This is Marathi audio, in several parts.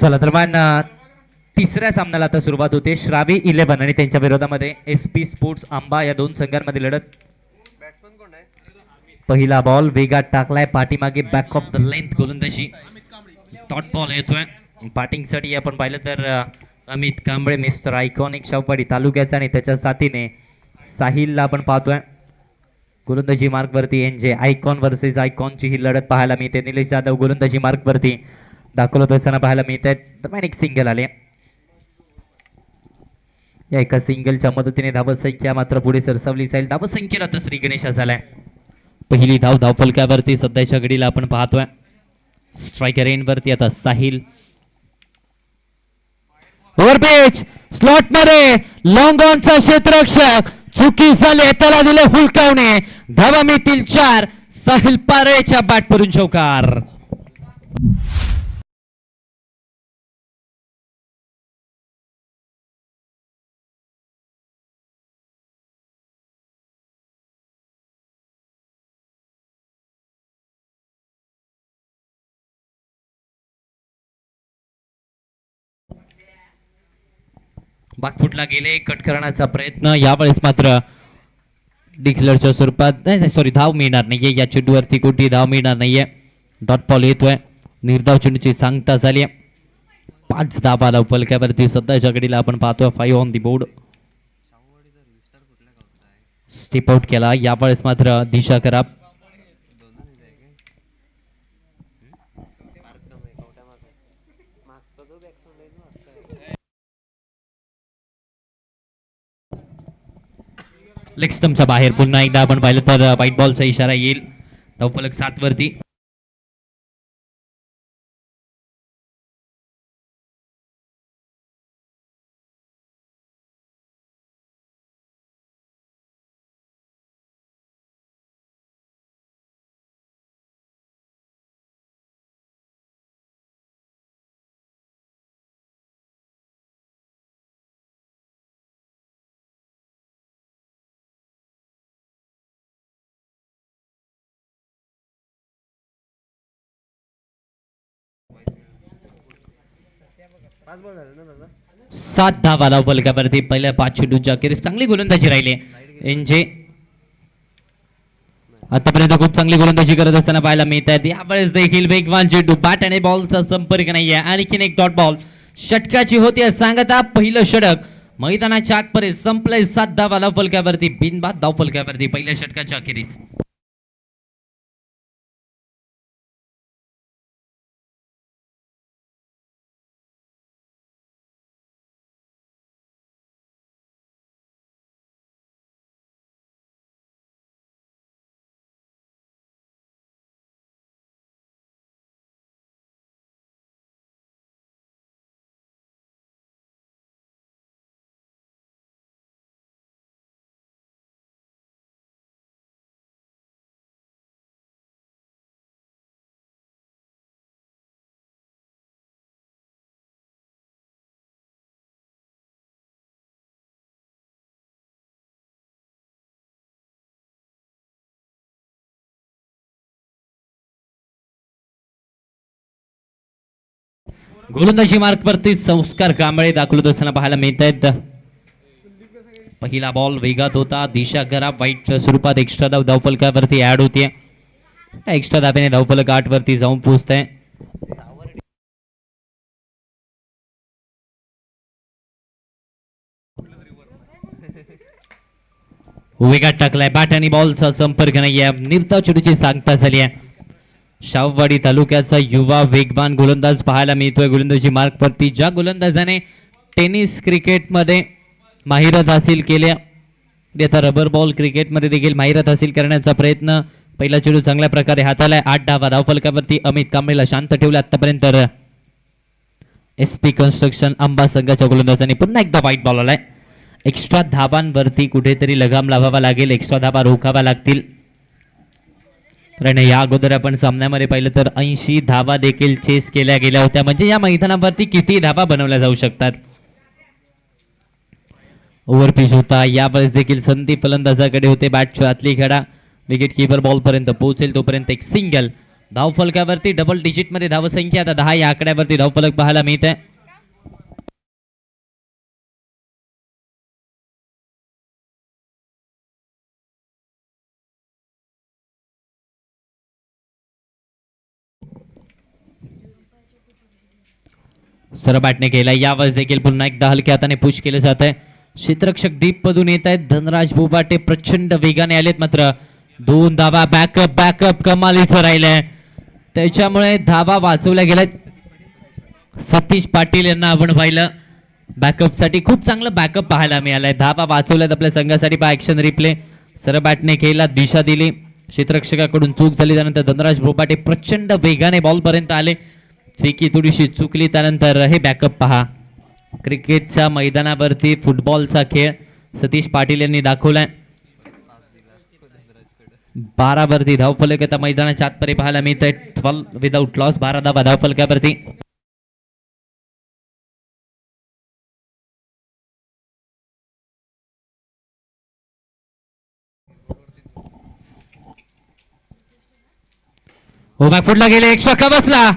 चला दरम्यान तिसऱ्या सामन्याला आता सुरुवात होते. श्रावी 11 आणि त्यांच्या विरोधामध्ये SP स्पोर्ट्स आंबा या दोन संघांमध्ये लढत. पहिला बॉल वेगात टाकलाय पाठीमागे बॅक ऑफ द लेंथ गोलंदाजी. डॉट बॉल येतोय बॅटिंग साठी. आपण पाहिलं तर अमित कांबळे मिस्टर आयकॉनिक शावपाडी तालुक्याचा आणि त्याच्या साथीने साहिलला आपण पाहतोय गोलंदाजी मार्क वरती. NJ आयकॉन वर्सेस आयकॉनची ही लढत पाहायला मिळते. निलेश जाधव गोलंदाजी मार्क वरती दाखवत असताना पाहायला मिळते. दरम्यान एक सिंगल आले. या एका सिंगलच्या मदतीने धावसंख्या मात्र पुढे सरसावली जाईल. धावसंख्येला तर श्री गणेश झालाय. पहिली धाव धावफलकावरती सध्याच्या घडीला आपण पाहतोय. स्ट्रायकर एंड वरती आता साहिल. ओव्हरपिच स्लॉट मध्ये लॉंग ऑनचा क्षेत्ररक्षक चुकी झाली. त्याला दिले हुलकावणे. धावा मिळतील 4. साहिल पारेच्या बॅट वरून चौकार. बागफुटला गेले. कट करण्याचा प्रयत्न यावेळेस मात्र डिक्लेअरच्या स्वरूपात नाही. सॉरी धाव मिळणार नाहीये. या चेंडूवरती कुठे धाव मिळणार नाहीये. डॉट बॉल येतोय. निर्धाव चेंडूची सांगता झाली. 5 धावा धावफलकावरती सध्याच्या घडीला आपण पाहतोय. 5 on the board. Step out केला यावेळेस मात्र दिशा खराब. लेग स्टंपच्या बाहेर पुन्हा एकदा आपण पाहिलं तर व्हाईट बॉलचा इशारा येईल. धावफलक 7 वरती. सात धावा धावफलकावरती पहिल्या 5 चेंडूंच्या अखेरीस चांगली गोलंदाजी राहिली. NJ आतापर्यंत खूप चांगली गोलंदाजी करत असताना पाहायला मिळत आहेत. यावेळेस देखील वेगवान चेंडू. बॅट आणि बॉलचा संपर्क नाहीये. आणखीन एक डॉट बॉल षटकाची होती सांगता. पहिलं षटक मैदानाच्या आगपर्यंत संपलंय. 7 धावा धावफलकावरती बिनबाद धावफलकावरती पहिल्या षटकाच्या अखेरीस. गोलंदाजी मार्क वरती संस्कार कांबळे दाखवत असताना पाहायला मिळत आहेत. पहिला बॉल वेगात होता. दिशा खराब. वाईटच्या स्वरूपात एक्स्ट्रा धाव धावफलकावरती ऍड होते. एक्स्ट्रा धावेने धावफलक 8 वरती जाऊन पोहोचतंय. वेगात टाकलाय. बॅट आणि बॉलचा संपर्क नाहीये. निर्धाव चेंडूची सांगता झाली आहे. शाववाडी तालुक्याचा युवा वेगवान गोलंदाज पाहायला मिळतोय गोलंदाजी मार्क वरती. ज्या गोलंदाजाने टेनिस क्रिकेटमध्ये माहिरत हासिल केल्या आता रबर बॉल क्रिकेटमध्ये देखील माहिरत हासिल करण्याचा प्रयत्न. पहिला चेंडू चांगल्या प्रकारे हातालाय. 8 धावा धावफलकावरती अमित कांबळेला शांत ठेवलं आतापर्यंत. SP कन्स्ट्रक्शन आंबा संघाच्या गोलंदाजाने पुन्हा एकदा व्हाईट बॉल आलाय. एक्स्ट्रा धावांवरती कुठेतरी लगाम लावावा लागेल. एक्स्ट्रा धावा रोखाव्या लागतील. कारण या अगोदर आपण सामन्यामध्ये पाहिलं तर 80 धावा देखील चेस केल्या गेल्या होत्या. म्हणजे या मैदानावरती किती धावा बनवल्या जाऊ शकतात. ओव्हरपिच होता. यावेळेस देखील संधी फलंदाजाकडे होते. बॅटच्या आतली घडा विकेट कीपर बॉल पर्यंत पोहोचेल तोपर्यंत एक सिंगल. धावफलकावरती डबल डिजिट मध्ये धावसंख्या आता 10 या आकड्यावरती धावफलक पाहायला मिळते. सरबाटने केला यावेळेस देखील पुन्हा एकदा हलक्या हाताने पुश केलं जात आहे. क्षेत्ररक्षक डीप मधून येत आहेत. धनराज बुबाटे प्रचंड वेगाने आलेत मात्र 2 धावा बॅकअप कमालीचं राहिलंय. त्याच्यामुळे धावा वाचवल्या गेल्यात. सतीश पाटील यांना आपण पाहिलं बॅकअप साठी खूप चांगलं बॅकअप पाहायला मिळालंय. धावा वाचवल्यात आपल्या संघासाठी. पहा ऍक्शन रिप्ले. सरबाटने केला दिशा दिली. क्षेत्ररक्षकाकडून चूक झाली त्यानंतर धनराज बुबाटे प्रचंड वेगाने बॉल पर्यंत आले. फेकी थोडीशी चुकली त्यानंतर हे बॅकअप पहा. क्रिकेटच्या मैदानावरती फुटबॉलचा खेळ सतीश पाटील यांनी दाखवलाय. 12 वरती धावफलक आता मैदानाच्या आतपर्यंत पाहायला मिळत आहे. 12 विदाउट लॉस 12 धावा धावफलकावरती. हो बॅकफुटला गेले. एक षटका बसला.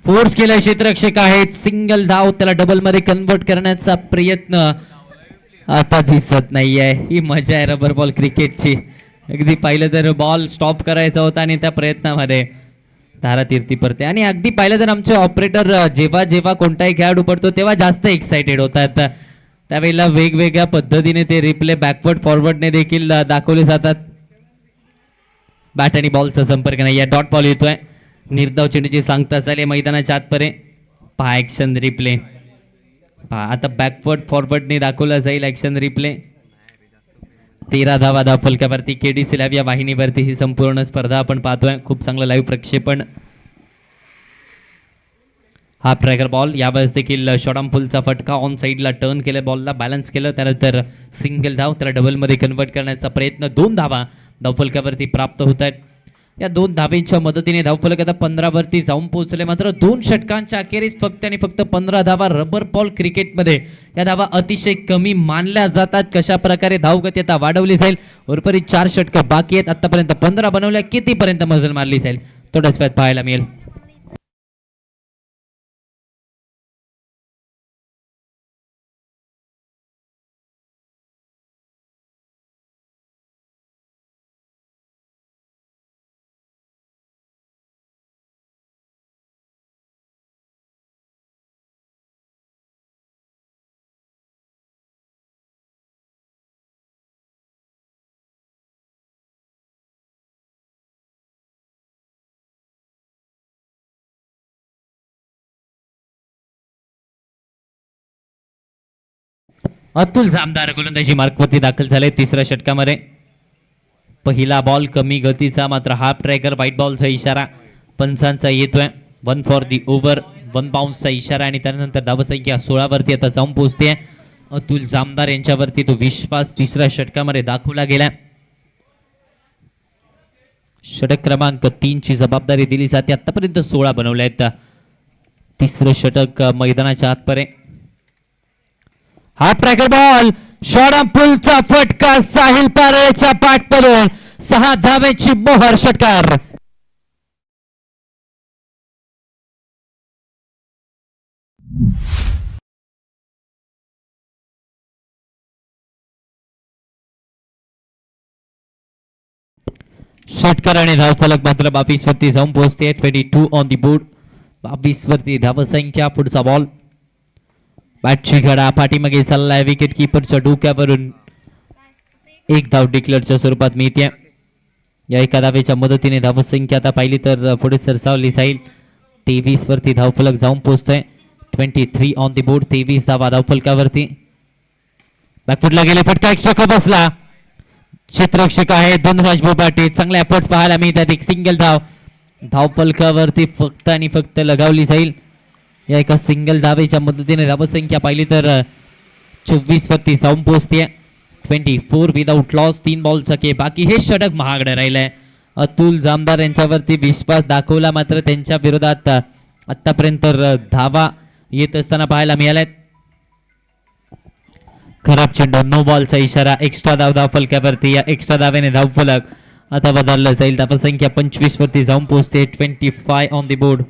फोर्स केला क्षेत्ररक्षक आहेत. सिंगल धाव त्याला डबल मध्ये कन्वर्ट करण्याचा प्रयत्न आता दिसत नाहीये. ही मजा आहे रबर बॉल क्रिकेटची. अगदी पाहिलं तर बॉल स्टॉप करायचा होता आणि त्या प्रयत्नामध्ये धारातीर्थी पडते. आणि अगदी पाहिलं तर आमचे ऑपरेटर जेव्हा जेव्हा कोणताही खेळाडू पडतो तेव्हा जास्त एक्साइटेड होतात. त्यावेळेला वेगवेगळ्या पद्धतीने ते रिप्ले बॅकवर्ड फॉरवर्डने देखील दाखवले जातात. बॅट आणि बॉलचा संपर्क नाही. या डॉट बॉल येतोय. निर्धाव चेंडूची सांगता झाली मैदानाच्या आतपर्यंत. पहा ऍक्शन रिप्ले. पहा आता बॅकवर्ड फॉरवर्डने दाखवला जाईल ऍक्शन रिप्ले. 13 धावा धावफलकावरती. केडीसी लाईव्ह या वाहिनीवरती ही संपूर्ण स्पर्धा आपण पाहतोय. खूप चांगलं लाईव्ह प्रक्षेपण. हा ट्रॅकर बॉल यावेळेस देखील शॉर्ट फुलचा फटका. ऑन साईडला टर्न केलं बॉलला बॅलन्स केलं त्यानंतर सिंगल धाव त्याला डबल मध्ये कन्वर्ट करण्याचा प्रयत्न. 2 धावा धावफलकावरती प्राप्त होत आहेत. या 2 धावेच्या मदतीने धावफलक आता 15 वरती जाऊन पोहोचले. मात्र 2 षटकांच्या अखेरीस फक्त आणि फक्त 15 धावा. रबर बॉल क्रिकेटमध्ये या धावा अतिशय कमी मानल्या जातात. कशा प्रकारे धावगती आता वाढवली जाईल. उर्वरित 4 षटकं बाकी आहेत. आतापर्यंत 15 बनवल्या. कितीपर्यंत मजल मारली जाईल थोड्याच वेळात पाहायला मिळेल. अतुल जामदार गोलंदाजी मार्कवरती दाखल झाले 3ऱ्या षटकामध्ये. पहिला बॉल कमी गतीचा मात्र हाफ ट्रॅकर व्हाईट बॉलचा इशारा पंचांचा येतोय. 1 फॉर दी ओव्हर 1 बाउन्सचा इशारा आणि त्यानंतर धावसंख्या 16 वरती आता जाऊन पोहोचते. अतुल जामदार यांच्यावरती तो विश्वास 3ऱ्या षटकामध्ये दाखवला गेला. षटक क्रमांक 3 ची जबाबदारी दिली जाते. आतापर्यंत 16 बनवले आहेत. 3रं षटक मैदानाच्या आतपर्यंत. हा ट्रॅकर बॉल शॉर्ट पुलचा फटका. साहिल पारेच्या पाठमधून 6 धावेची मोहर. षटकार. षटकार आणि धावफलक मात्र 22 वरती जाऊन पोहोचते. 22 ऑन दी बोर्ड. 22 वरती धावसंख्या. पुढचा बॉल. बॅटची घडा पाठीमागे चाललाय. विकेट किपरच्या डोक्यावरून 1 धाव डिक्लेअरच्या स्वरूपात मिळते. या एका धावेच्या मदतीने धावसंख्या आता पाहिली तर पुढे सरसावली जाईल. 23 वरती धावफलक जाऊन पोहोचतोय. 23 ऑन दी बोर्ड. 23 धावा धावफलकावरती. बॅकफुटला गेले. फटका. एक षटक बसला. क्षेत्ररक्षक आहे धनराज बुबाटे. चांगले एफर्ट्स पाहायला मिळतात. एक सिंगल धाव धावफलकावरती फक्त आणि फक्त लगावली जाईल. या एका सिंगल धावेच्या मदतीने धावसंख्या पाहिली तर 24 वरती जाऊन पोहोचते. 24 विदाउट लॉस. 3 बॉलचा के बाकी. हे षटक महागडे राहिलंय. अतुल जामदार यांच्यावरती विश्वास दाखवला मात्र त्यांच्या विरोधात आतापर्यंत धावा येत असताना पाहायला मिळाल्यात. खराब चेंडू. नो बॉलचा इशारा. एक्स्ट्रा धाव धावफलकावरती. या एक्स्ट्रा धावेने धावफलक आता बदललं जाईल. धावसंख्या 25 वरती जाऊन पोहोचते. 25 ऑन द बोर्ड.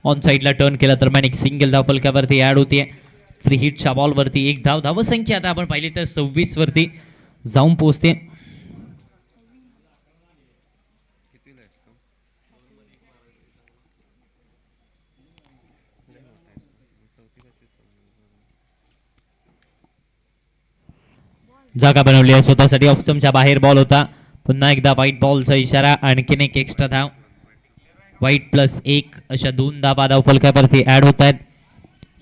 ऑन साइडला टर्न केला तर एक सिंगल धाव फलकावरती ऍड होते. फ्री हिटच्या बॉलवरती एक धाव. धावसंख्या आता आपण पाहिली तर 26 वरती जाऊन पोहोचते. जागा बनवली आहे स्वतःसाठी. ऑफस्टमच्या बाहेर बॉल होता. पुन्हा एकदा व्हाईट बॉलचा इशारा. आणखीन एक एक्स्ट्रा धाव. व्हाईट +1 अशा 2 धावा धावफलकावरती ऍड होत आहेत.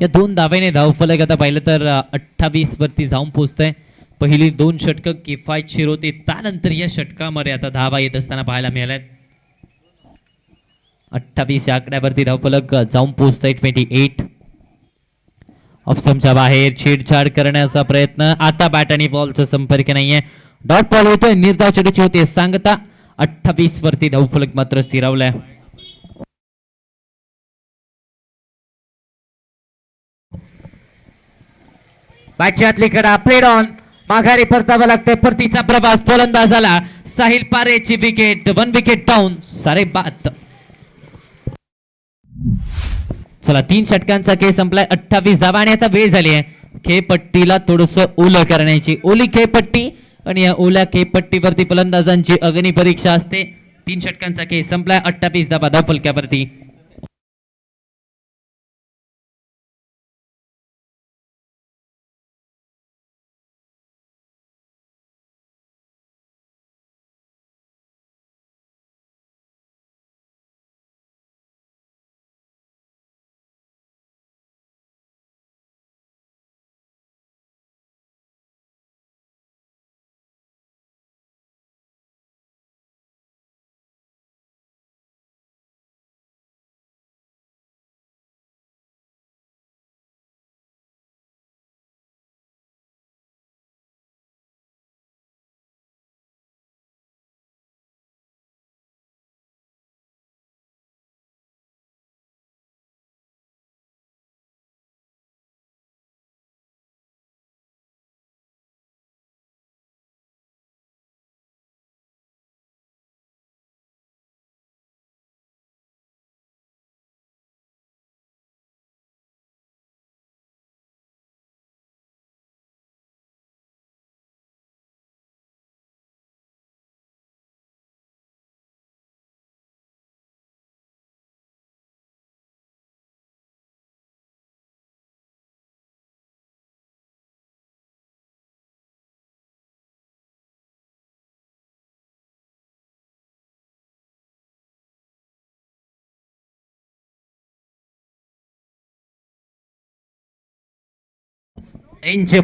या 2 धावेने धावफलक आता पाहिलं तर 28 वरती जाऊन पोहोचतंय. पहिली 2 षटकं किफायतशीर होती. त्यानंतर या षटकामध्ये आता धावा येत असताना पाहायला मिळाल्यात. 28 या आकड्यावरती धावफलक जाऊन पोहोचतंय. 28 ऑफस्टमच्या बाहेर छेडछाड करण्याचा प्रयत्न. आता बॅट आणि बॉलचा संपर्क नाहीये. डॉट बॉल होतोय. निर्धाव चेंडूची होते सांगता. 28 वरती धावफलक मात्र स्थिरावलाय. बॅटची आतली कडा प्लेड ऑन. माघारी परतावा लागतोय. परतीचा प्रवास फलंदाज झाला. साहिल पारेची विकेट. 1 wicket down. सारे बाद. चला 3 षटकांचा खेळ संपलाय. 28 धावा आणि आता वेळ झाली आहे खेळपट्टीला थोडस ओलं करण्याची. ओली खेळपट्टी आणि या ओल्या खेळपट्टीवरती फलंदाजांची अग्नी परीक्षा असते. 3 षटकांचा खेळ संपलाय. 28 धावा धावफलकावरती.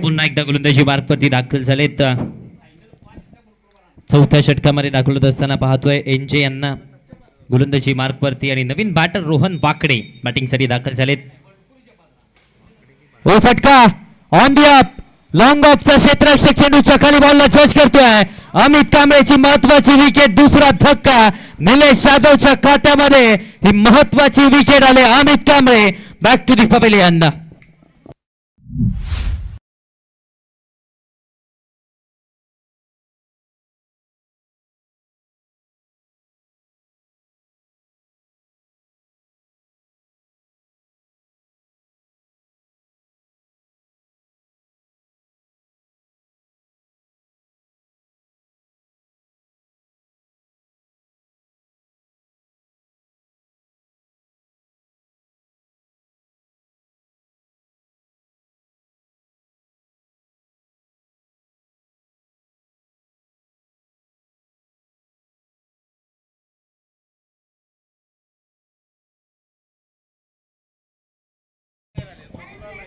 पुन्हा एकदा गोलंदाजी मार्कवरती दाखल झालेत. चौथ्या षटकामध्ये दाखल होत असताना पाहतोय एनजे यांना गोलंदाजी मार्कवरती. आणि नवीन बॅटर रोहन वाकडे बॅटिंगसाठी दाखल झालेत. ओ फटका ऑन दी अप. लॉंग ऑफचा क्षेत्ररक्षक चेंडूच्या खाली बॉलला जज करतोय. अमित कांबळेची महत्वाची विकेट. दुसरा धक्का निलेश यादवच्या खात्यामध्ये. ही महत्वाची विकेट आले. Amit Kamble back to the pavilion.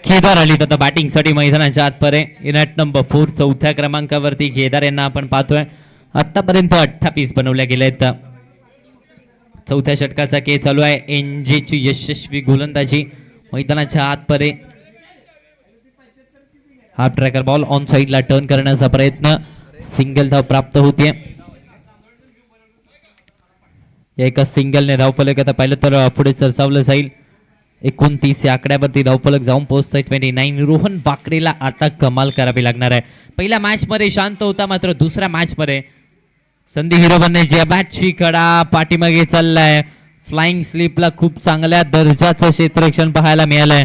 Kedar आली तर बॅटिंगसाठी मैदानाच्या आतपर्यंत. इनॅट नंबर 4 चौथ्या क्रमांकावरती केदार यांना आपण पाहतोय. आतापर्यंत 28 बनवल्या गेलेत. चौथ्या षटकाचा खेळ चालू आहे. एनजेची यशस्वी गोलंदाजी मैदानाच्या आतपर्यंत. हाफ ट्रॅकर बॉल ऑन साइडला टर्न करण्याचा प्रयत्न. सिंगल धाव प्राप्त होते. या एका सिंगलने धावफलक आता पाहिलं तर पुढे सरसावलं जाईल. 29 या आकड्यावरती धावफलक जाऊन पोहोचतोय 29. रोहन बाकरेला आता कमाल करावी लागणार आहे. पहिल्या मॅच मध्ये शांत होता, मात्र दुसऱ्या मॅच मध्ये संधी हिरो बनण्याची बॅटची कडा पाठीमागे चाललाय. फ्लाइंग स्लिपला खूप चांगल्या दर्जाचं क्षेत्ररक्षण पाहायला मिळालंय.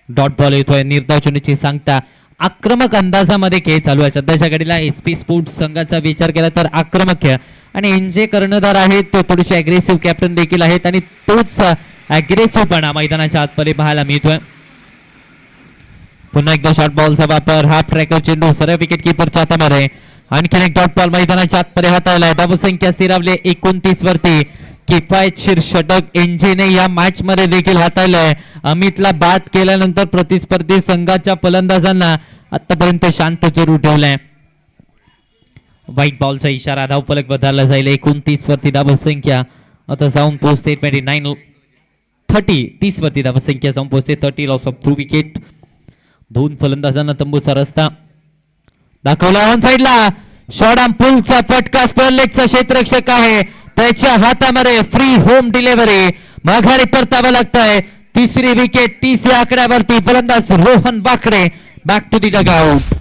डॉट बॉल येतोय. निर्धाव चेंडूची सांगता. आक्रमक अंदाजामध्ये खेळ चालू आहे सध्याच्या घडीला. एसपी स्पोर्ट्स संघाचा विचार केला तर आक्रमक खेळ आणि एनजे कर्णधार आहेत तो थोडेसे अग्रेसिव्ह कॅप्टन देखील आहेत आणि तोच अग्रेसिव्हपणा मैदानाच्या आतमध्ये पाहायला मिळतोय. पुन्हा एकदा शॉर्ट बॉलचा वापर. हाफ ट्रॅकर चेंडू सरळ विकेट किपरच्या हातामध्ये. आणखीन एक डॉट बॉल मैदानाच्या आतमध्ये हाताळलाय. धावसंख्या स्थिरावली 29 वरती. किफायतशीर षटक एनजेने या मॅच मध्ये देखील हाताळलंय. अमितला बाद केल्यानंतर प्रतिस्पर्धी संघाच्या फलंदाजांना आतापर्यंत शांत सुरू ठेवलंय. व्हाईट बॉलचा इशारा. धावफलक बदलला जाईल. 29 वरती धावसंख्या आता जाऊन पोहोचते 30 वरती धावसंख्या जाऊन पोहोचते 30. Loss of 2 wicket. दोन फलंदाजांना तंबूचा रस्ता दाखवला. ऑन साइडला शॉर्ट आर्म पुलचा फटका. स्पर्लेगचा क्षेत्ररक्षक आहे त्याच्या हातामध्ये. Free home delivery. माघारी परतावं लागतंय. तिसरी विकेट 30 या आकड्यावरती. फलंदाज Rohan Bakre back to the dugout.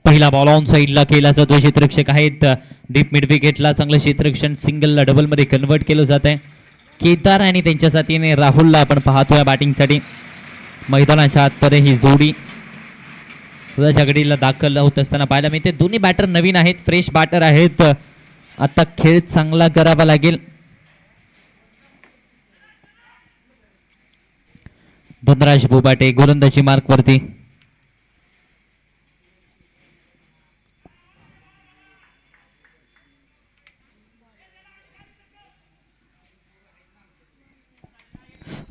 पहिला बॉल ऑन साइडला केला जातो. क्षेत्ररक्षक आहेत डीप मिड विकेटला. चांगलं क्षेत्ररक्षण सिंगलला डबल मध्ये कन्वर्ट केलं जात आहे. केदार आणि त्यांच्या साथीने राहुलला आपण पाहतोय बॅटिंगसाठी. मैदानाच्या आतमध्ये ही जोडी स्वतःच्या गडीला दाखल होत असताना पाहायला मिळते. दोन्ही बॅटर नवीन आहेत, फ्रेश बॅटर आहेत. आता खेळ चांगला करावा लागेल. धनराज बोबाटे गोलंदाजी मार्कवरती.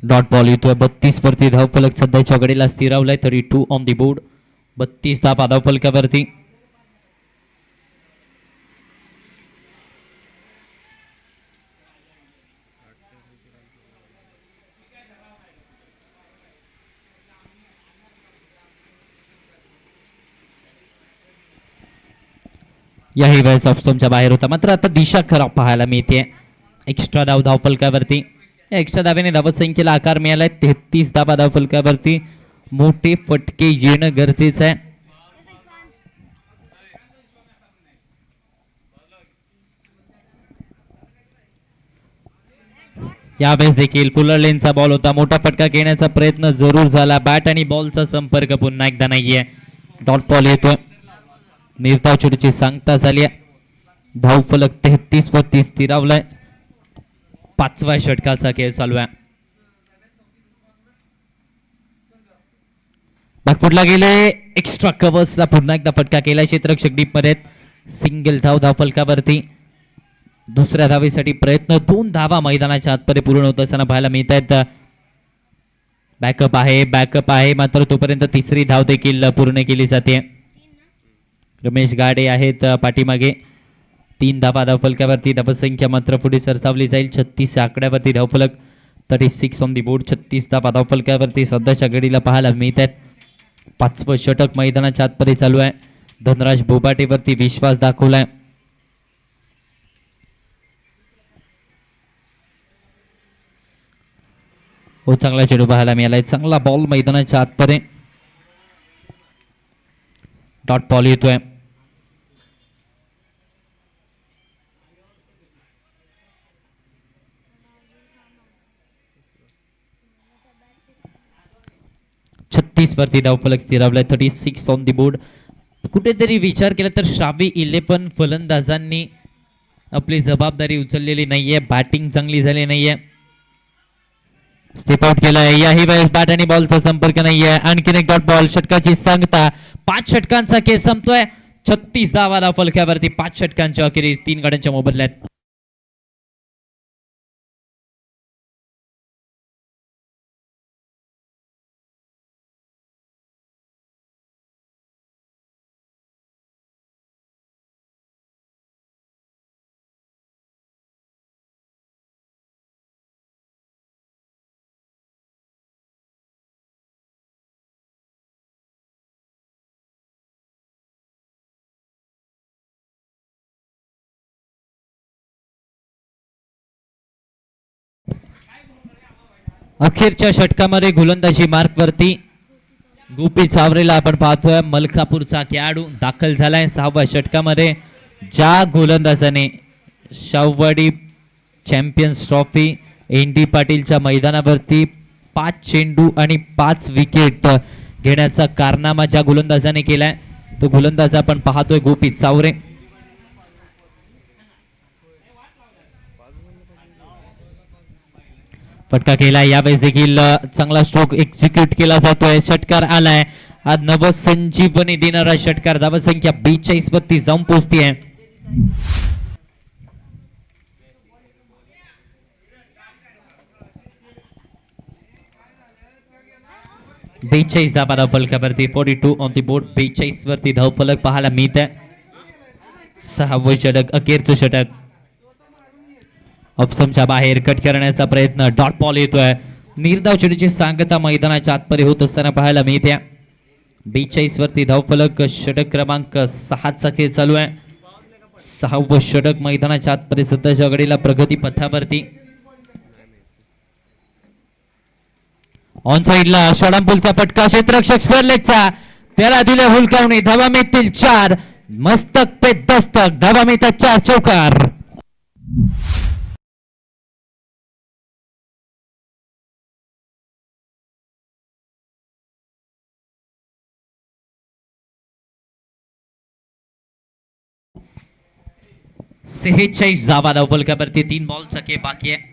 डॉट बॉल येतोय. 32 वरती धावफलक सध्याच्या घडीला स्थिरावलाय. 32 ऑन दी बोर्ड. 32 धावा धावफलकावरती. याही वेळेस ऑप्शनच्या बाहेर होता, मात्र आता दिशा खराब पाहायला मिळते. एक्स्ट्रा धाव धावफलकावरती. एक्स्ट्रा धावेने धावसंख्येला आकार मिळालाय. 33 धावा धावफलकावरती. मोठे फटके येणं गरजेचं आहे. यावेळेस देखील पुलर लेनचा बॉल होता. मोठा फटका घेण्याचा प्रयत्न जरूर झाला. बॅट आणि बॉलचा संपर्क पुन्हा एकदा नाहीये. डॉट बॉल येतोय. निर्धाव चेंडूची सांगता झाली. धावफलक 33 वरती स्थिरावलाय. 5व्या षटकाचा खेळ चालू आहे. बागपुटला गेले. एक्स्ट्रा कव्हर्सला पुन्हा एकदा फटका केला. क्षेत्ररक्षक डीप मध्ये. सिंगल धाव धावफलकावरती. दुसऱ्या धावेसाठी प्रयत्न. 2 धावा मैदानाच्या आतमध्ये पूर्ण होत असताना पाहायला मिळत आहेत. बॅकअप आहे मात्र तोपर्यंत तिसरी धाव देखील पूर्ण केली जाते. रमेश गाडे आहेत पाठीमागे. 3 धावा धावफलकावरती. धावसंख्या मात्र पुढे सरसावली जाईल. 36 आकड्यावरती धावफलक. 36 ऑन दी बोर्ड. 36 धावा धावफलकावरती सध्याच्या घडीला पाहायला मिळत आहेत. 5वं षटक मैदानाच्या आतमध्ये चालू आहे. धनराज बोबाटेवरती विश्वास दाखवलाय. हो, चांगला चेंडू पाहायला मिळालाय. चांगला बॉल मैदानाच्या आतपर्यंत डॉट बॉल येतोय. छत्तीस वरती धावफलक स्थिरावलाय. 36 ऑन दी बोर्ड. कुठेतरी विचार केला तर शावी 11 फलंदाजांनी आपली जबाबदारी उचललेली नाहीये. बॅटिंग चांगली झाली नाहीये. स्टेप आउट केलाय. याही वेळेस बॅट आणि बॉलचा संपर्क नाहीये. आणखीन एक डॉट बॉल. षटकाची सांगता 5 षटकांचा खेळ संपतोय. 36 धावा फलक्यावरती 5 षटकांच्या अखेरीस 3 गाड्यांच्या मोबदल्यात. अखेरच्या षटकामध्ये गोलंदाजी मार्कवरती गोपी चावरेला आपण पाहतोय. मलकापूरचा खेळाडू दाखल झालाय 6व्या षटकामध्ये. ज्या गोलंदाजाने शाहूवाडी चॅम्पियन्स ट्रॉफी एन.डी. पाटीलच्या मैदानावरती 5 चेंडू आणि 5 विकेट घेण्याचा कारनामा ज्या गोलंदाजाने केलाय तो गोलंदाज आपण पाहतोय गोपी चावरे. फटका केला. यावेळेस देखील चांगला स्ट्रोक एक्झिक्यूट केला जातोय. षटकार आलाय. आज नवसंजीवनी देणारा षटकार. धावसंख्या 42 वरती जाऊन पोहोचतीये. 42 धावा धावफलकावरती. 42 ऑन दी बोर्ड. 42 वरती धावफलक पाहायला मिळत आहे. 6वं षटक, अखेरचं षटक. ऑप्शनच्या बाहेर कट करण्याचा प्रयत्न. डॉट बॉल येतोय. निर्धाव चेंडूची सांगता मैदानाच्या आतपर्यंत होत असताना पाहायला मिळते. 42 वरती धावफलक. षटक क्रमांक 6चा खेळ चालू आहे. 6वं षटक मैदानाच्या आतपर्यंत सध्याच्या घडीला प्रगती पथावरती. ऑन साइडला शॉर्टपुलचा फटका. क्षेत्ररक्षक स्क्वेअरलेगचा. त्याला दिले हुलकावणी. धावा मिळतील 4. मस्तक पे दस्तक. धावा मिळतात 4 चौकार. सेहेचाळीस धावा धावफलकावरती. 3 बॉलचा खेळ बाकी आहे.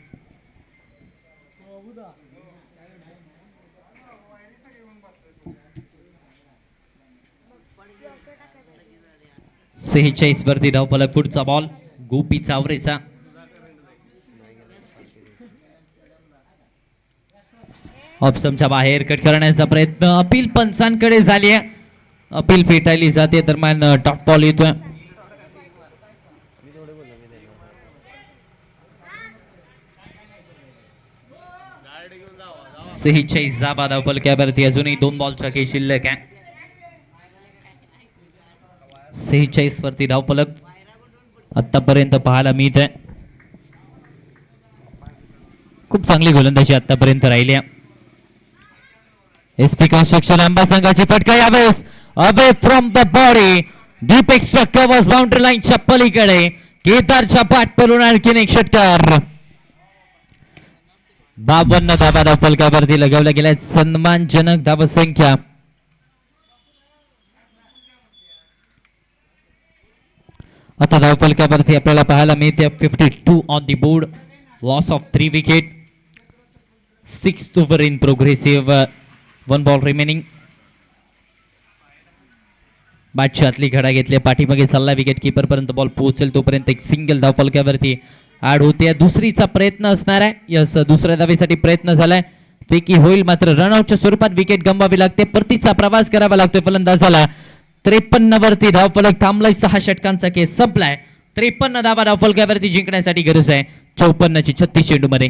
सेहेचाळीस वरती धावफलक. पुढचा बॉल गोपी चावरेचा. ऑप्शनच्या बाहेर कट करण्याचा प्रयत्न. अपील पंचांकडे झाली आहे. अपील फेटाळली जाते. दरम्यान डॉट बॉल येतोय. सेहेचाळीस धावा धावफलकावरती. अजूनही 2 बॉलचा खेळ शिल्लक आहे. 46 वरती धावफलक आतापर्यंत पाहायला मिळत आहे. खूप चांगली गोलंदाजी आतापर्यंत राहिली आहे. एसपी कन्स्ट्रक्शन आंबा संघाची फटका. यावेळेस away from the body. Deep extra covers boundary लाईनच्या पलीकडे. केदारच्या पाठ पडून आणखीन एक षटकार. 52 धावा धावफलकावरती लगवल्या गेल्या. सन्मानजनक धावसंख्या. आता धावफलकावरती आपल्याला पाहायला मिळते 52 on the board. Loss of 3 wicket. 6th over in progressive. 1 ball remaining. बॅटची आतली घडा घेतली. पाठीमागे चालला विकेट किपर पर्यंत बॉल पोहोचेल तोपर्यंत एक सिंगल धावफलकावरती ऍड होते. दुसरीचा प्रयत्न असणार आहे. यस, दुसऱ्या धावेसाठी प्रयत्न झालाय. पैकी होईल मात्र रनआउटच्या स्वरूपात विकेट गमवावी लागते. परतीचा प्रवास करावा लागतोय फलंदाजाला. 53 वरती धावफलक थांबलाय. 6 षटकांचा खेळ संपलाय. 53 धावा धावफलकावरती जिंकण्यासाठी गरज आहे 54ची 36 चेंडू मध्ये.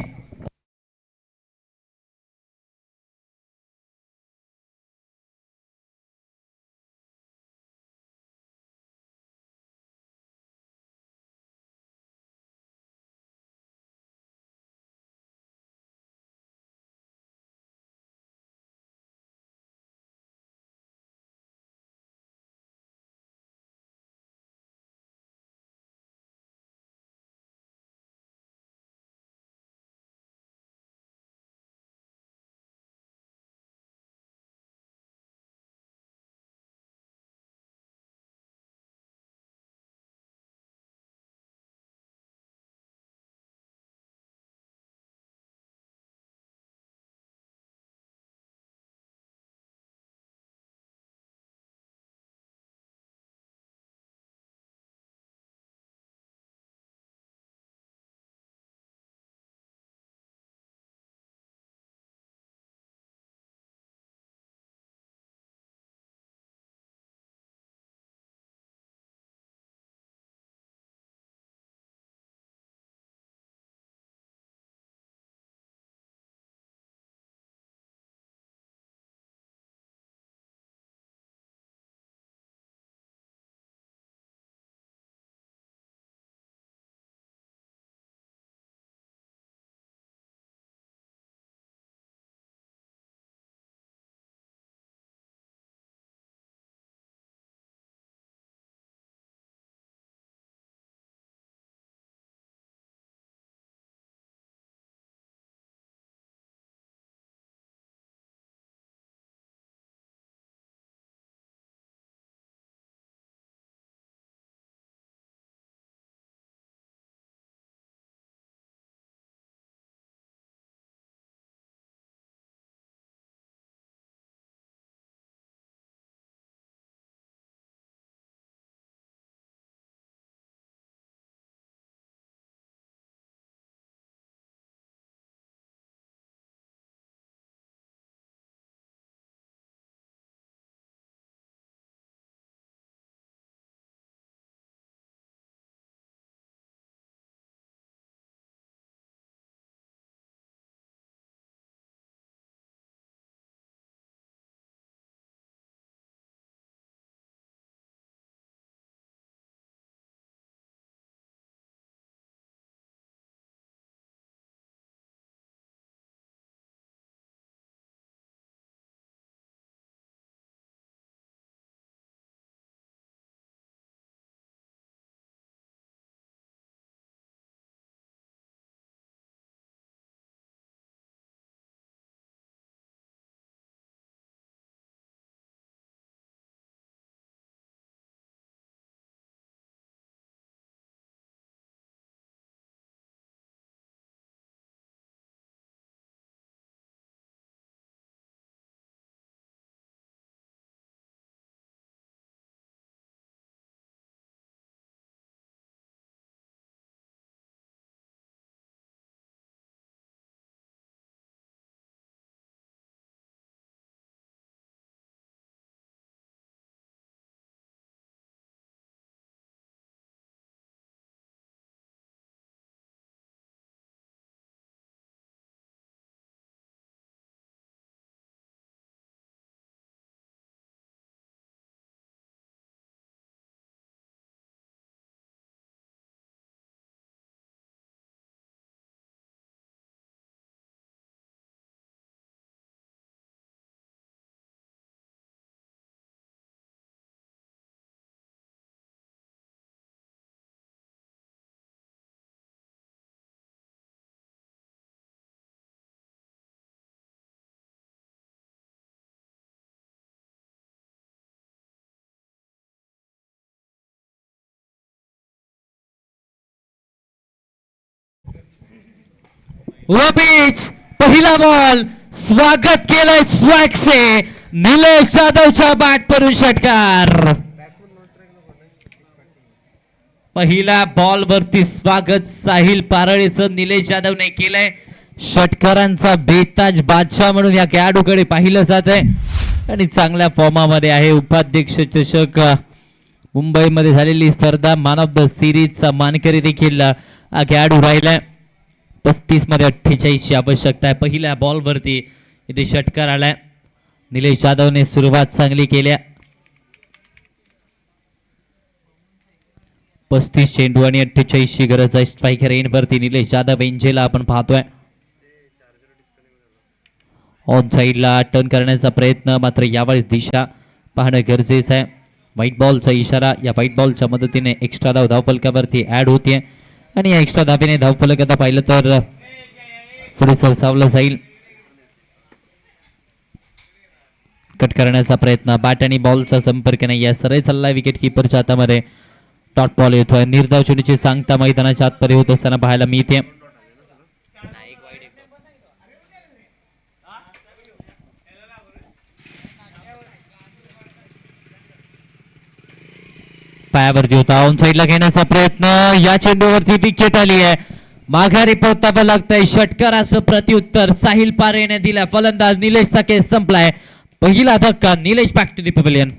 व पिच पहिला बॉल स्वागत केलंय स्वॅगचे निलेश जाधवच्या बॅट वरून षटकार. पहिल्या बॉल वरती स्वागत साहिल पारळेचं निलेश जाधवने केलंय. षटकारांचा बेताज बादशाह म्हणून या खेळाडूकडे पाहिलं जात आहे आणि चांगल्या फॉर्मामध्ये आहे. उपाध्यक्ष चषक मुंबईमध्ये झालेली स्पर्धा मॅन ऑफ द सिरीजचा मानकरी देखील हा खेळाडू राहिलाय. 35 मध्ये 48 ची आवश्यकता आहे. पहिल्या बॉल वरती इथे षटकार आलाय. निलेश जाधवने सुरुवात चांगली केली. 35 चेंडू आणि 48 ची गरज आहे. स्ट्रायकर एंड वरती निलेश जाधव एंजेला आपण पाहतोय. ऑन साइडला टर्न करण्याचा प्रयत्न, मात्र यावेळेस दिशा पाहणं गरजेचं आहे. व्हाईट बॉलचा इशारा. या व्हाईट बॉलच्या मदतीने एक्स्ट्रा धाव धावफलकावरती ऍड होते आणि या एक्स्ट्रा धावेने धावफलक आता पाहिलं तर पुढे सरसावलं जाईल. कट करण्याचा प्रयत्न, बॅट आणि बॉलचा संपर्क नाही. या सरळ चालला विकेट किपरच्या हातामध्ये. डॉट बॉल येतोय. निर्धाव चेंडूची सांगता मैदानाच्या आतमध्ये होत असताना पाहायला मिळते. पायावरती होता. ऑन साइडला घेण्याचा प्रयत्न. या चेंडूवरती विकेट आली आहे. माघारी परतावं लागतंय. षटकाराचं प्रत्युत्तर साहिल पारेने दिला. फलंदाज निलेश साके संपलाय. पहिला धक्का. Nilesh back to the pavilion.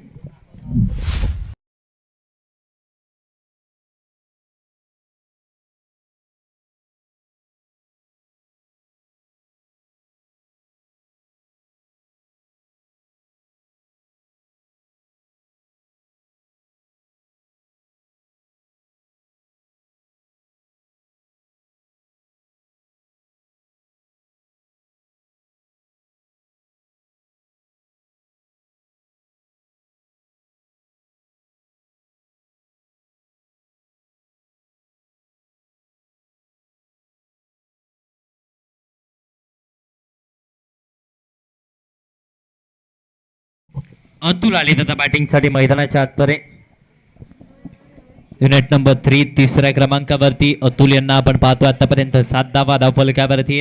Atul आले आता बॅटिंग साठी मैदानाच्या आतमध्ये. युनिट नंबर 3 तिसऱ्या क्रमांकावरती अतुल यांना आपण पाहतो. आतापर्यंत 7 धावा धावफलकावरती.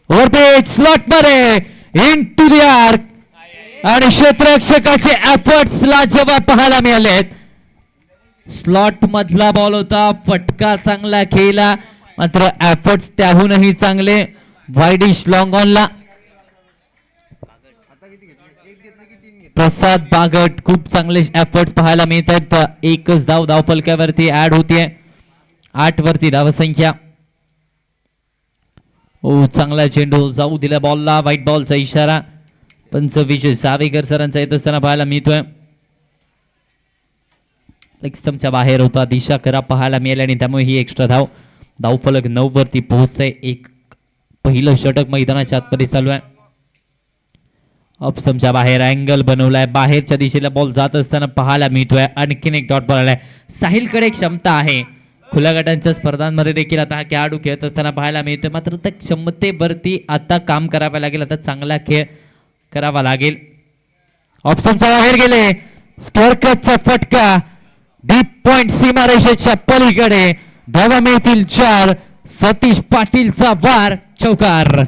ओव्हरपिच स्लॉट मध्ये इन टू द आर्क आणि क्षेत्ररक्षकाचे एफर्ट्स लाजवाब पाहायला मिळालेत. स्लॉट मधला बॉल होता. फटका चांगला खेळला, मात्र एफर्ट्स त्याहूनही चांगले. वाईडिश लॉंग ऑनला प्रसाद बागट. खूप चांगले एफर्ट्स पाहायला मिळत आहेत. एकच धाव धावफलकावरती ऍड होतीये. 8 वरती धावसंख्या. ओ चांगला चेंडू जाऊ दिला बॉलला. व्हाईट बॉलचा इशारा पंच विजय सावेकर सरांचा येत असताना पाहायला मिळतोय. लेग स्टंपच्या बाहेर होता. दिशा करा पाहायला मिळाली आणि त्यामुळे ही एक्स्ट्रा धाव. धावफलक 9 वरती पोहोचतंय. एक पहिलं षटक मैदानाच्या आतमध्ये चालू आहे. ऑप्शनच्या बाहेर अँगल बनवलाय. बाहेरच्या दिशेला बॉल जात असताना पाहायला मिळतोय. आणखीन एक डॉट बॉल आलाय. साहिलकडे क्षमता आहे. खुल्या गटांच्या स्पर्धांमध्ये देखील आता हा खेळाडू खेळत असताना पाहायला मिळतोय, मात्र त्या क्षमतेवरती आता काम करावं लागेल. आता चांगला खेळ करावा लागेल. ऑप्शनच्या बाहेर गेले. स्क्वेअर कटचा फटका डीप पॉइंट सीमारेषेच्या पलीकडे. धावा मिळतील 4. सतीश पाटीलचा वार चौकार.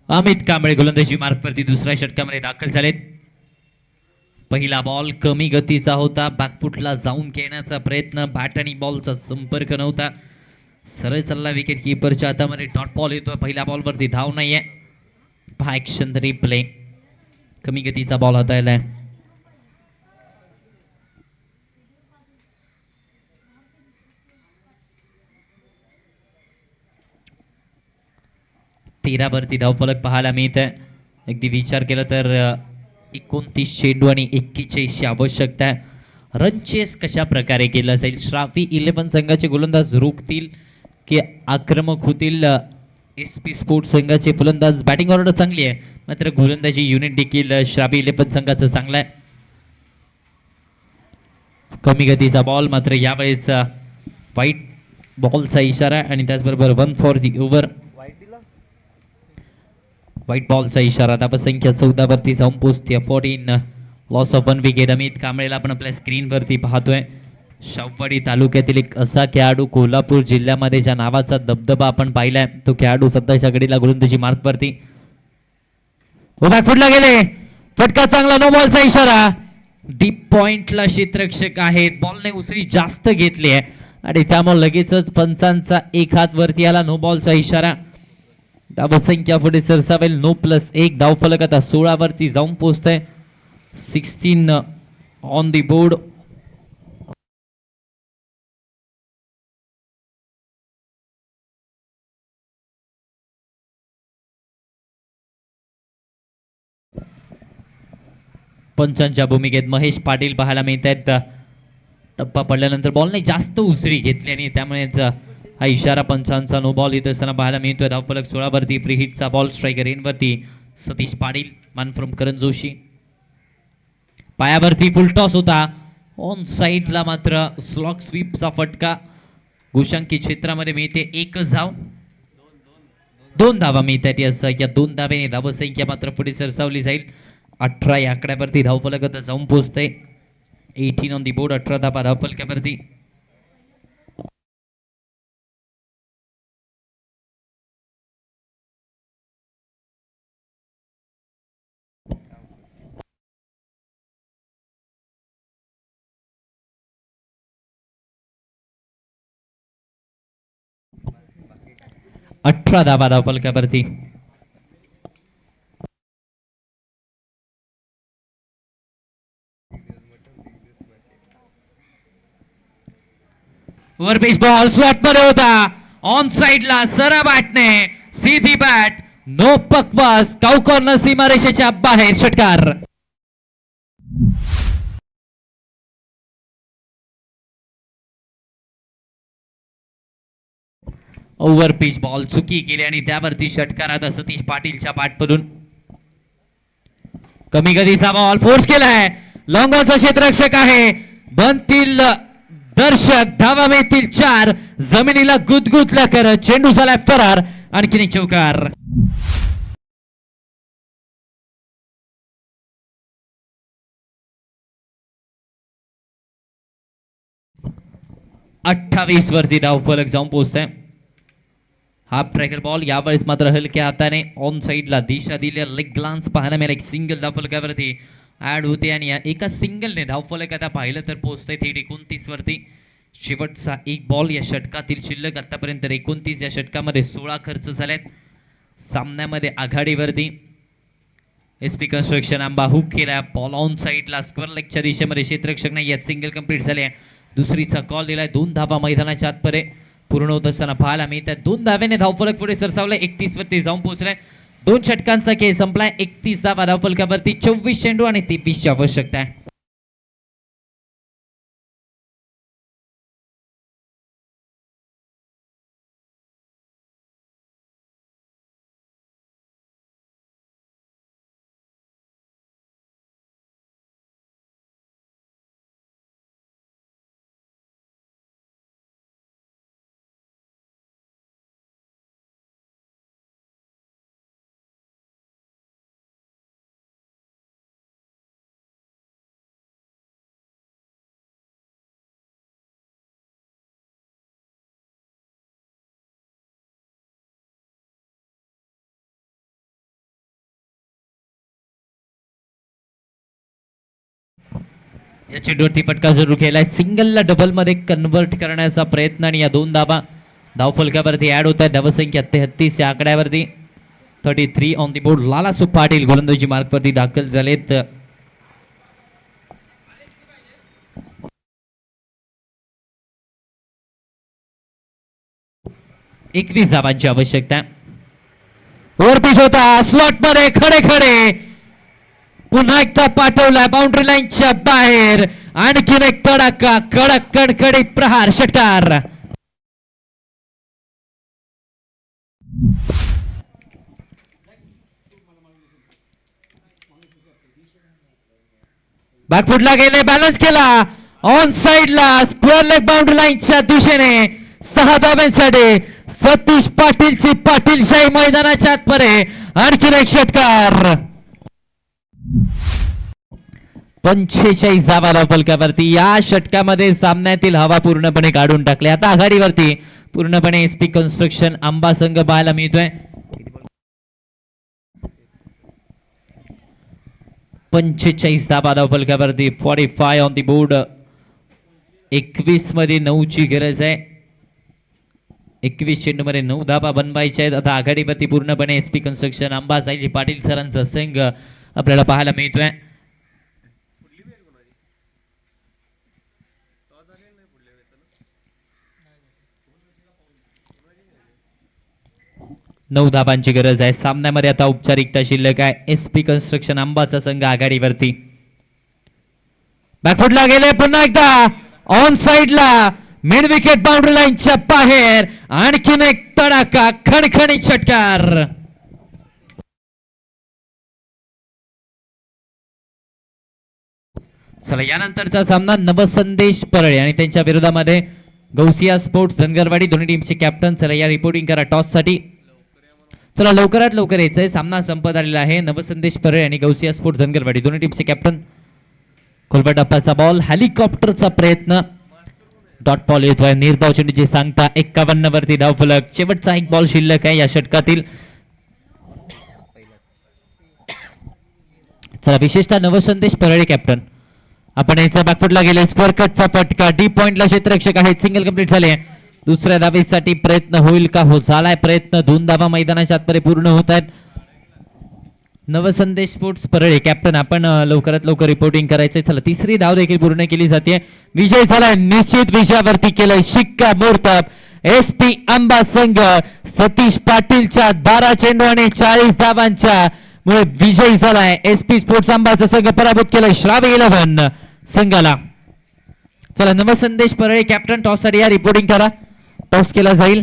अमित कांबळे गोलंदाजी मार्गवरती दुसऱ्या षटकामध्ये दाखल झालेत. पहिला बॉल कमी गतीचा होता. बॅकफुटला जाऊन खेळण्याचा प्रयत्न. बॅट आणि बॉलचा संपर्क नव्हता. सरळ चालला विकेट कीपरच्या हातामध्ये डॉट बॉल येतोय. पहिल्या बॉलवरती धाव नाहीये. पहा ऍक्शन रिप्ले. कमी गतीचा बॉल हाताळलाय. तेरावरती धावफलक पाहायला मिळत आहे. अगदी विचार केला तर 29 चेंडू आणि 41 आवश्यकता आहे. रन चेस कशा प्रकारे केलं जाईल? श्राफी 11 संघाचे गोलंदाज रोखतील की आक्रमक होतील? SP स्पोर्ट्स संघाचे फलंदाज बॅटिंग ऑर्डर चांगली आहे, मात्र गोलंदाजी युनिट देखील श्राफी 11 संघाचं चांगलं आहे. कमी गतीचा बॉल, मात्र यावेळेस व्हाईट बॉलचा इशारा आणि त्याचबरोबर 1 फॉर दी ओव्हर. व्हाईट बॉलचा इशारा. धावसंख्या 14 वरती जाऊन पोहोचते. 14 लॉस ऑफ 1 विकेट. अमित कांबळेला आपण आपल्या स्क्रीनवरती पाहतोय. शाहूवाडी तालुक्यातील एक असा खेळाडू, कोल्हापूर जिल्ह्यामध्ये ज्या नावाचा दबदबा आपण पाहिलाय, तो खेळाडू सध्याच्या घडीला गोलंदाजी मार्कवरती उभा फुटला गेले. फटका चांगला. नो बॉलचा इशारा. डीप पॉइंटला क्षेत्ररक्षक आहेत. बॉलने उसळी जास्त घेतली आहे आणि त्यामुळे लगेचच पंचांचा एक हात वरती आला. नो बॉलचा इशारा. धावसंख्या पुढे सरसावेल. 9+1 धावफलक आता 16 वरती जाऊन पोहोचतंय. 16 ऑन दी बोर्ड. पंचांच्या भूमिकेत महेश पाटील पाहायला मिळत आहेत. टप्पा पडल्यानंतर बॉलने जास्त उसळी घेतली आणि त्यामुळेच हा इशारा पंचांचा नो बॉल येत असताना पाहायला मिळतोय. धावफलक 16 वरती. फ्री हिटचा बॉल स्ट्रायकर एनवरती सतीश पाटील. मान फ्रॉम करण जोशी. पायावरती फुल टॉस होता. ऑन साईडला मात्र स्लॉक स्वीपचा फटका. गोशांकी क्षेत्रामध्ये मिळते 1 धाव. 2 धावा मिळतात. या 2 धावेने धावसंख्या मात्र पुढे सरसावली जाईल. 18 या आकड्यावरती धावफलक आता जाऊन पोहोचते. 18 ऑन दी बोर्ड. 18 धावा धावफलकावरती. अठरा धावा धावफलकावरती. ओव्हरपिच बॉल स्वॅट मध्ये होता. ऑन साइडला सरळ बॅटने सीधी बॅट. नो पकवास. काऊ कॉर्नर सीमारेषेच्या बाहेर. षटकार. ओव्हरपिच बॉल चुकी केली आणि त्यावरती षटकार आता सतीश पाटीलच्या पाठमधून. कमी गतीचा बॉल फोर्स केलाय. लॉंग बॉलचा क्षेत्ररक्षक आहे. बनतील दर्शक. धावा मिळतील 4. जमिनीला गुदगुदला करत चेंडू झालाय फरार. आणखीन एक चौकार. अठ्ठावीस वरती धावफलक जाऊन पोहोचतोय. Half tracker ball. यावेळेस मात्र हलक्या हाताने ऑन साइडला दिशा दिली. लेग ग्लान्स पाहायला मिळाला. एक सिंगल धावफलकावरती ऍड होते आणि एका सिंगलने धावफलक आता पाहिलं तर पोहोचतंय 29 वरती. शेवटचा एक बॉल या षटकातील शिल्लक. आतापर्यंत 29. या षटकामध्ये 16 खर्च झालेत. सामन्यामध्ये आघाडीवरती SP कन्स्ट्रक्शन आंबा हुक केला. बॉल ऑन साइडला स्क्वेअर लेगच्या दिशेमध्ये. क्षेत्ररक्षक नाही यात. सिंगल कंप्लीट झाले. दुसरीचा कॉल दिलाय. 2 धावा मैदानाच्या आतपर्यंत पूर्ण होत असताना पाहायला मिळतात. 2 धाव्याने धावफलक पुढे सरसावलाय. 31 वरती जाऊन पोहोचलाय. 2 षटकांचा खेळ संपलाय. 31 धावा धावफलकावरती. 24 चेंडू आणि 23 ची आवश्यकता आहे. या चेंडूवरती फटका जरूर केलाय. सिंगलला डबल मध्ये कन्वर्ट करण्याचा प्रयत्न आणि या 2 धावा धावफलकावरती ऍड होत आहे. धावसंख्या 33 या आकड्यावरती. 33 ऑन दी बोर्ड. लालासू पाटील गोलंदाजी मार्कवरती दाखल झालेत. एकवीस धावांची आवश्यकता. ओव्हरपिच होता स्लॉट मध्ये खडे खडे. पुन्हा एकदा पाठवला बाउंड्री लाईनच्या बाहेर. आणखीन एक तडाखा कडक कडकडीत प्रहार षटकार. बॅकफुटला गेले. बॅलन्स केला. ऑन साइडला स्क्वेअर लेग बाउंड्री लाईनच्या दिशेने 6 धाव्यांसाठी सतीश पाटीलची पाटीलशाही मैदानाच्या आतमध्ये. आणखीन एक षटकार. 45 धावा धावफलकावरती. या षटकामध्ये सामन्यातील हवा पूर्णपणे काढून टाकली. आता आघाडीवरती पूर्णपणे एसपी कन्स्ट्रक्शन आंबा संघ पाहायला मिळतोय. 45 धावा धावफलकावरती. 45 ऑन दी बोर्ड. 21 मध्ये 9 ची गरज आहे. 21 चेंडूमध्ये 9 धावा बनवायच्या आहेत. आता आघाडीवरती पूर्णपणे एसपी कन्स्ट्रक्शन आंबासाहेबजी पाटील सरांचा संघ आपल्याला पाहायला मिळतोय. नऊ धाबांची गरज आहे. सामन्यामध्ये आता औपचारिकता शिल्लक आहे. एसपी कन्स्ट्रक्शन आंबाचा संघ आघाडीवरती. बॅकफुटला गेले. पुन्हा एकदा ऑन साइडला मिड विकेट बाउंड्री लाईनच्या बाहेर. आणखीन एक तडाखा खणखणीत षटकार. चला यानंतरचा सामना नवसंदेश परळे आणि त्यांच्या विरोधामध्ये गौसिया स्पोर्ट्स धनगरवाडी. दोन्ही टीमचे कॅप्टन. चला या रिपोर्टिंग करा टॉस साठी. चला लवकरात लवकर यायचंय. सामना संपत आलेला आहे. नवसंदेश परळे आणि गौसिया स्पोर्ट्स धनगरवाडी दोन्ही टीमचे कॅप्टन. खोलबा टप्प्याचा बॉल. हेलिकॉप्टरचा प्रयत्न. डॉट बॉल येतोय. निर्धाव चेंडूची सांगता 51 वरती धावफलक. शेवटचा एक बॉल शिल्लक आहे या षटकातील. चला विशेषतः नवसंदेश परळे कॅप्टन. आपण याचा बॅकफुटला गेले. स्क्वेअर कटचा फटका. डी पॉइंटला क्षेत्ररक्षक आहेत. सिंगल कंप्लीट झाले. दुसऱ्या धावेसाठी प्रयत्न होईल का? हो झालाय प्रयत्न. 2 धावा मैदानाच्या आतमध्ये पूर्ण होत आहेत. नवसंदेश स्पोर्ट्स परळे कॅप्टन आपण लवकरात लवकर रिपोर्टिंग करायचंय. चला तिसरी धाव देखील पूर्ण केली जाते. विजय झालाय. निश्चित विजयावरती केलंय शिक्का मोर्तब एसपी आंबा संघ. सतीश पाटीलच्या 12 चेंडू आणि 40 धावांच्या मुळे विजयी झालाय. एसपी स्पोर्ट्स आंबाचा संघ पराभूत केलाय श्राव्य 11 संघाला. चला नवसंदेश परळे कॅप्टन टॉस साठी या रिपोर्टिंग करा. टॉस केला जाईल.